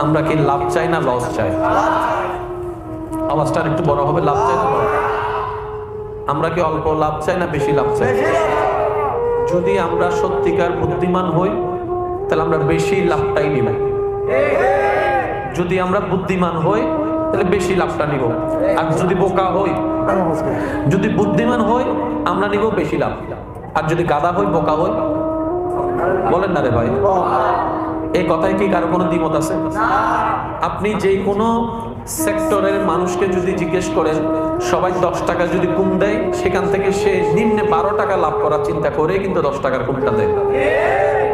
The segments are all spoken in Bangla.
আমরা কি লাভ চাই না লস চাই? আওয়াজটা একটু বড় হবে। লাভ চাই না লস? আমরা কি অল্প লাভ চাই না বেশি লাভ চাই? যদি আমরা সত্যিকার বুদ্ধিমান হই তাহলে আমরা বেশি লাভটাই নিব। যদি আমরা বুদ্ধিমান হই তাহলে বেশি লাভটা নিব। আর যদি বোকা হই, যদি বুদ্ধিমান হই আমরা নিব বেশি লাভ। আর যদি গাধা হই, বোকা হই, বলেন না রে ভাই, এই কথায় কি কারো কোনো দ্বিমত আছে? আপনি যে কোনো সেক্টরের মানুষকে যদি জিজ্ঞেস করেন, সবাই 10 টাকা যদি কম দেয়, সেখান থেকে সে নিম্নে 12 টাকা লাভ করার চিন্তা করে কিন্তু 10 টাকার কমটা দেয়।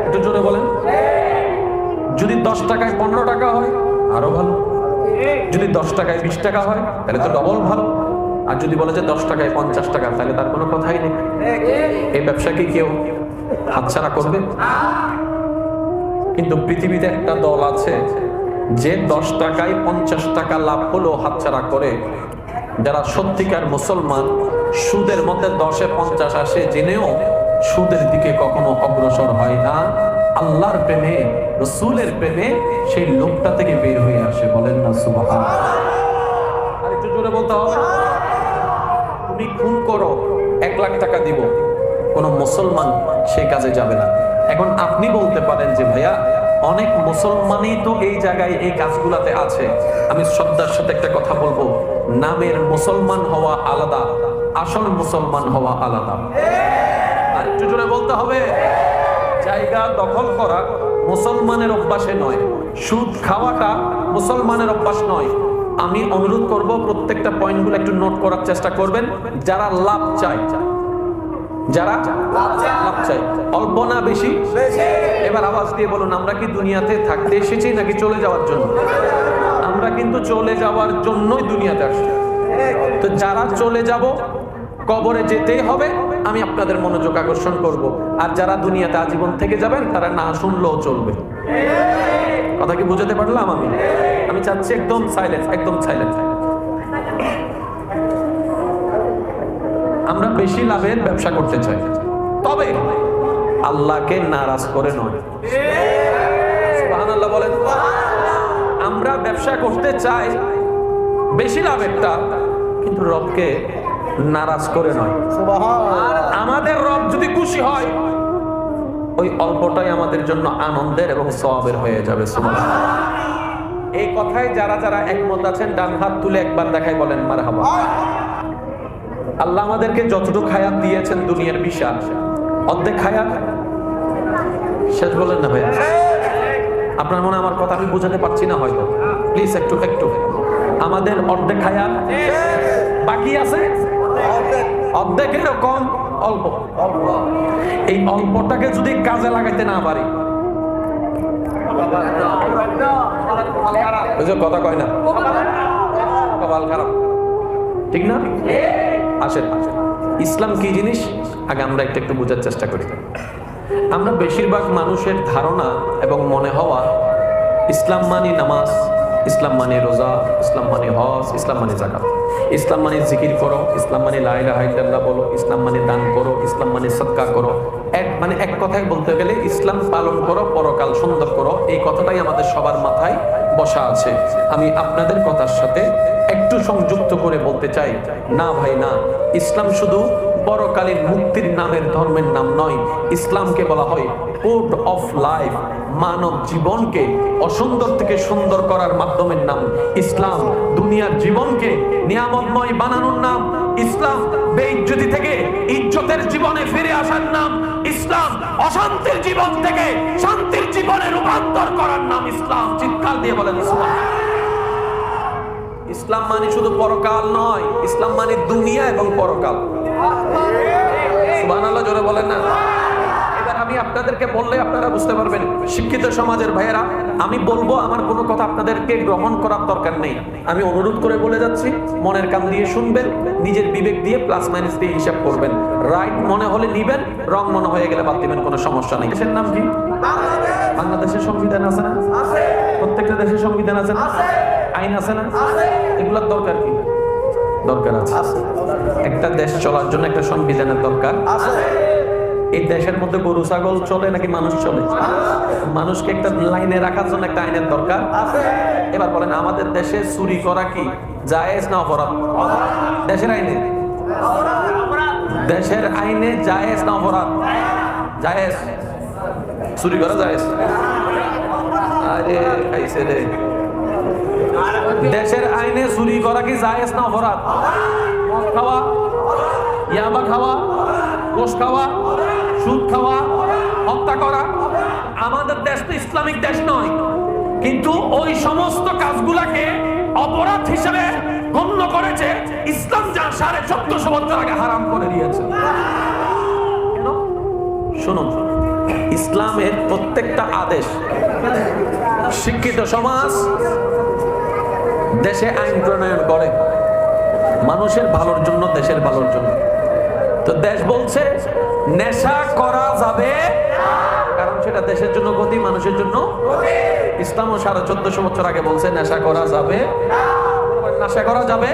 একটু জোরে বলেন। যদি 10 টাকায় 15 টাকা হয় আরো ভালো, যদি 10 টাকায় 20 টাকা হয় তাহলে তো ডবল ভালো। আর যদি বলে যে 10 টাকায় 50 টাকা, তাহলে তার কোনো কথাই নেই। এই ব্যবসা কি কেউ হাতছাড়া করবে? কিন্তু পৃথিবীতে একটা দল আছে যে 10 টাকায় 50 টাকা লাভ হলেও হাতছাড়া করে। যারা সত্যিকার মুসলমান, সুদের মধ্যে 10-এ 50 আসে জেনেও সুদের দিকে কখনো অগ্রসর হয় না। আল্লাহর প্রেমে, রাসূলের প্রেমে সেই লোকটা থেকে বের হয়ে আসে। বলেন না সুবহানাল্লাহ। আর একটু জোরে বলতে হবে। তুমি খুন করো, 1 লাখ টাকা দিব, কোন মুসলমান সেই কাজে যাবে না। এখন আপনি বলতে পারেন যে ভাইয়া অনেক মুসলমানই তো এই জায়গায় এই কাজগুলাতে আছে। আমি শ্রদ্ধার সাথে একটা কথা বলবো, নামের মুসলমান হওয়া আলাদা, আসল মুসলমান হওয়া আলাদা। আর একটু জোরে বলতে হবে। জায়গা দখল করা মুসলমানের অভ্যাসে নয়, সুদ খাওয়াটা মুসলমানের অভ্যাস নয়। আমি অনুরোধ করব প্রত্যেকটা পয়েন্টগুলো একটু নোট করার চেষ্টা করবেন। যারা লাভ চায়, যারা লাভ চাই, অল্প না বেশি? এবার আওয়াজ দিয়ে বলুন, আমরা কি দুনিয়াতে থাকতে এসেছি নাকি চলে যাওয়ার জন্য? আমরা কিন্তু চলে যাওয়ার জন্যই দুনিয়াতে আসছি। তো যারা চলে যাব, কবরে যেতেই হবে, আমি আপনাদের মনোযোগ আকর্ষণ করব। আর যারা দুনিয়াতে আজীবন থেকে যাবেন তারা না শুনলেও চলবে। কথা কি বুঝাতে পারলাম? আমি চাচ্ছি একদম সাইলেন্ট, একদম সাইলেন্ট। আমরা বেশি লাভের ব্যবসা করতে চাই, তবে আল্লাহকে নারাজ করে নয়। সুবহানাল্লাহ বলেন। আমরা ব্যবসা করতে চাই বেশি লাভেরটা, কিন্তু রবকে নারাজ করে নয়। আমাদের রব যদি খুশি হয়, ওই অল্পটাই আমাদের জন্য আনন্দের এবং সওয়াবের হয়ে যাবে। সুবহানাল্লাহ। এই কথায় যারা যারা একমত আছেন ডান হাত তুলে একবার দেখাই বলেন মারহাবা। আল্লাহ আমাদেরকে যতটুকু হায়াত দিয়েছেন দুনিয়ার বিশাল, অর্ধেক হায়াত শেষ বলেন না ভাই? আপনার মনে আমার কথা আমি বোঝাতে পারছি না হয়তো, প্লিজ একটু একটু। আমাদের অর্ধেক হায়াত বাকি আছে, অর্ধেকের কম, অল্প। এই অল্পটাকে যদি কাজে লাগাইতে না পারি, কথা কয় না, কপাল খারাপ, ঠিক না? আসেন, ইসলাম কি জিনিস আগে আমরা একটু বোঝার চেষ্টা করি। আমরা বেশিরভাগ মানুষের ধারণা এবং মনে হওয়া ইসলাম মানে নামাজ, ইসলাম মানে রোজা, ইসলাম মানে হজ, ইসলাম মানে যাকাত, ইসলাম মানে জিকির করো, ইসলাম মানে লা ইলাহা ইল্লাল্লাহ বলো, ইসলাম মানে দান করো, ইসলাম মানে সদকা করো। এক কথায় বলতে গেলে ইসলাম পালন করো, পরকাল সুন্দর করো। এই কথাটাই আমাদের সবার মাথায় বসা আছে। আমি আপনাদের কথার সাথে একটু সংযুক্ত করে বলতে চাই, না ভাই না, ইসলাম শুধু পরকালীন মুক্তির নামের ধর্মের নাম নয়। ইসলামকে বলা হয় কোড অফ লাইফ, মানব জীবনকে অসুন্দর থেকে সুন্দর করার মাধ্যমের নাম ইসলাম। দুনিয়ার জীবনকে নিয়ামতময় বানানোর নাম ইসলাম। বেইজ্জতি থেকে ইজ্জতের জীবনে ফিরে আসার নাম ইসলাম। অশান্তির জীবন থেকে শান্তির জীবনে রূপান্তর করার নাম ইসলাম। চিৎকার দিয়ে বলেন সুবহানাল্লাহ। ইসলাম মানে শুধু পরকাল নয়, ইসলাম মানে দুনিয়া এবং পরকাল। সুবহানাল্লাহ জোরে বলেন না। এবার আমি আপনাদেরকে বললে আপনারা বুঝতে পারবেন। শিক্ষিত সমাজের ভাইয়েরা, আমি বলবো, আমার কোনো কথা আপনাদেরকে গ্রহণ করার দরকার নেই। আমি অনুরোধ করে বলে যাচ্ছি, মনের কান দিয়ে শুনবেন, নিজের বিবেক দিয়ে প্লাস মাইনাস দিয়ে হিসাব করবেন। রাইট মনে হলে নিবেন, রং মনে হয়ে গেলে বাদ দিবেন, কোনো সমস্যা নেই। দেশের নাম কি? বাংলাদেশের সংবিধান আছে না? প্রত্যেকটা দেশের সংবিধান আছে না? আইন আছে না? এগুলোর দরকার কি? দরকার আছে। একটা দেশ চলার জন্য একটা সংবিধানের দরকার আছে। এই দেশের মধ্যে গরু ছাগল চলে নাকি মানুষ চলে? মানুষকে একটা লাইনে রাখার জন্য একটা আইনের দরকার আছে। এবার বলেন, আমাদের দেশে চুরি করা কি জায়েজ না অপরাধ? দেশের আইনে, দেশের আইনে জায়েজ না অপরাধ? জায়েজ। চুরি করা জায়েজ। আরে খাইছে রে। দেশের আইনে চুরি করা কি জায়েজ না অপরাধ? মদ খাওয়া, ইয়াবা খাওয়া, ঘুষ খাওয়া, সুদ খাওয়া, হত্যা করা। আমাদের দেশ তো ইসলামিক দেশ নয়, কিন্তু ওই সমস্ত কাজগুলাকে অপরাধ হিসেবে গণ্য করেছে ইসলাম, যা 1450 বছর আগে হারাম করে দিয়েছে। শুনুন, ইসলামের প্রত্যেকটা আদেশ শিক্ষিত সমাজ দেশে আইন প্রণয়ন করে মানুষের ভালোর জন্য, দেশের ভালোর জন্য। তো দেশ বলছে নেশা করা যাবে, কারণ সেটা দেশের জন্য ক্ষতি, মানুষের জন্য। ইসলামও 1450 বছর আগে বলছে নেশা করা যাবে, নেশা করা যাবে।